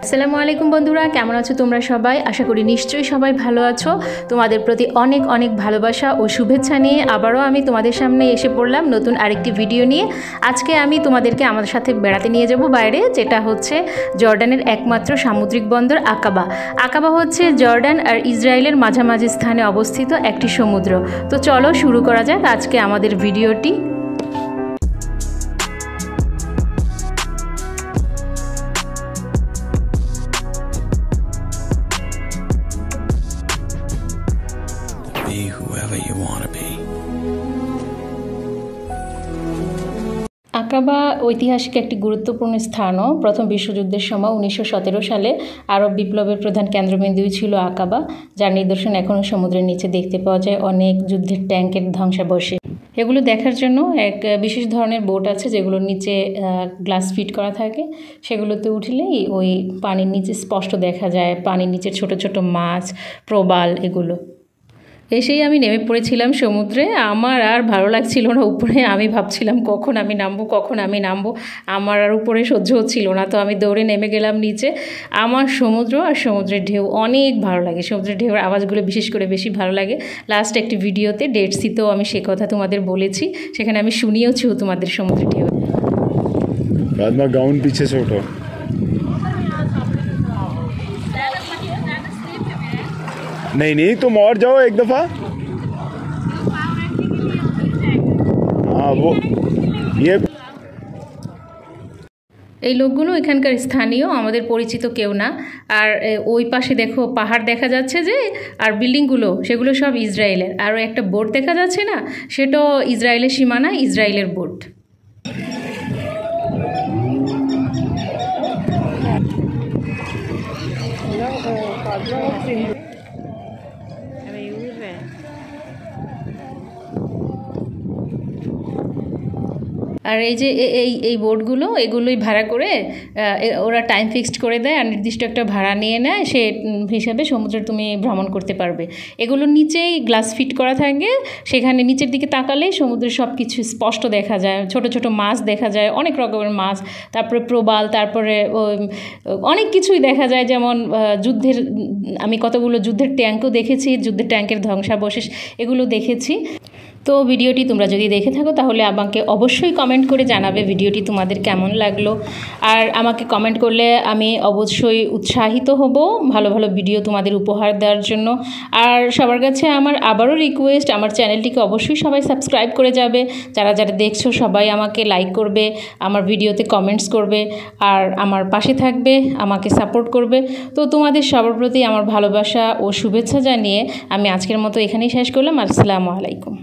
আসসালামু আলাইকুম বন্ধুরা, কেমন আছো তোমরা সবাই? আশা করি নিশ্চয়ই সবাই ভালো আছো। তোমাদের প্রতি অনেক অনেক ভালোবাসা ও শুভেচ্ছা নিয়ে আবারও আমি তোমাদের সামনে এসে পড়লাম নতুন আরেকটি ভিডিও নিয়ে। আজকে আমি তোমাদেরকে আমার সাথে বেড়াতে নিয়ে যাব বাইরে, যেটা হচ্ছে জর্ডানের একমাত্র সামুদ্রিক বন্দর আকাবা। আকাবা হচ্ছে জর্ডান আর ইসরায়েলের মাঝামাঝি স্থানে অবস্থিত একটি সমুদ্র। তো চলো শুরু করা যাক আজকে আমাদের ভিডিওটি। আকাবা ঐতিহাসিক একটি গুরুত্বপূর্ণ স্থানও। প্রথম বিশ্বযুদ্ধের সময় 1917 সালে আরব বিপ্লবের প্রধান কেন্দ্রবিন্দুই ছিল আকাবা, যার নিদর্শন এখনও সমুদ্রের নিচে দেখতে পাওয়া যায়। অনেক যুদ্ধের ট্যাঙ্কের ধ্বংসাবশেষ, এগুলো দেখার জন্য এক বিশেষ ধরনের বোট আছে যেগুলোর নিচে গ্লাস ফিট করা থাকে। সেগুলোতে উঠলেই ওই পানির নিচে স্পষ্ট দেখা যায় পানির নিচে ছোট ছোট মাছ, প্রবাল। এগুলো এসেই আমি নেমে পড়েছিলাম সমুদ্রে। আমার আর ভালো লাগছিল না উপরে। আমি ভাবছিলাম কখন আমি নামবো। আমার আর উপরে সহ্য হচ্ছিল না, তো আমি দৌড়ে নেমে গেলাম নিচে। আমার সমুদ্র আর সমুদ্রের ঢেউ অনেক ভালো লাগে। সমুদ্রের ঢেউর আওয়াজগুলো বিশেষ করে বেশি ভালো লাগে। লাস্ট একটি ভিডিওতে ডেড সিতেও আমি সে কথা তোমাদের বলেছি, সেখানে আমি শুনিয়েছিও তোমাদের সমুদ্রের ঢেউ। गाउन पीछे से उठो। नहीं तुम और जाओ एक दफा। हाँ वो ये এই লোকগুলো এখানকার স্থানীয়, আমাদের পরিচিত কেউ না। আর ওই পাশে দেখো পাহাড় দেখা যাচ্ছে যে, আর বিল্ডিংগুলো সেগুলো সব ইসরায়েলের। আরও একটা বোট দেখা যাচ্ছে না, সেটাও ইসরায়েলের সীমানা, ইসরায়েলের বোট। আর এই যে এই বোটগুলো, এগুলোই ভাড়া করে ওরা টাইম ফিক্সড করে দেয় আর নির্দিষ্ট একটা ভাড়া নিয়ে নেয়। সে হিসাবে সমুদ্রে তুমি ভ্রমণ করতে পারবে। এগুলোর নিচেই গ্লাস ফিট করা থাকে, সেখানে নিচের দিকে তাকালেই সমুদ্রের সব কিছু স্পষ্ট দেখা যায়। ছোট ছোট মাছ দেখা যায়, অনেক রকমের মাছ, তারপরে প্রবাল, তারপরে অনেক কিছুই দেখা যায়। যেমন যুদ্ধের, আমি কতগুলো যুদ্ধের ট্যাঙ্কও দেখেছি, যুদ্ধের ট্যাঙ্কের ধ্বংসাবশেষ এগুলো দেখেছি। তো ভিডিওটি তোমরা যদি দেখে থাকো তাহলে আমাকে অবশ্যই কমেন্ট করে জানাবে ভিডিওটি তোমাদের কেমন লাগলো। আর আমাকে কমেন্ট করলে আমি অবশ্যই উৎসাহিত হব ভালো ভালো ভিডিও তোমাদের উপহার দেওয়ার জন্য। আর সবার কাছে আমার আবারও রিকোয়েস্ট, আমার চ্যানেলটিকে অবশ্যই সবাই সাবস্ক্রাইব করে যাবে। যারা যারা দেখছো সবাই আমাকে লাইক করবে, আমার ভিডিওতে কমেন্টস করবে, আর আমার পাশে থাকবে, আমাকে সাপোর্ট করবে। তো তোমাদের সবার প্রতি আমার ভালোবাসা ও শুভেচ্ছা জানিয়ে আমি আজকের মতো এখানেই শেষ করলাম। আসসালামু আলাইকুম।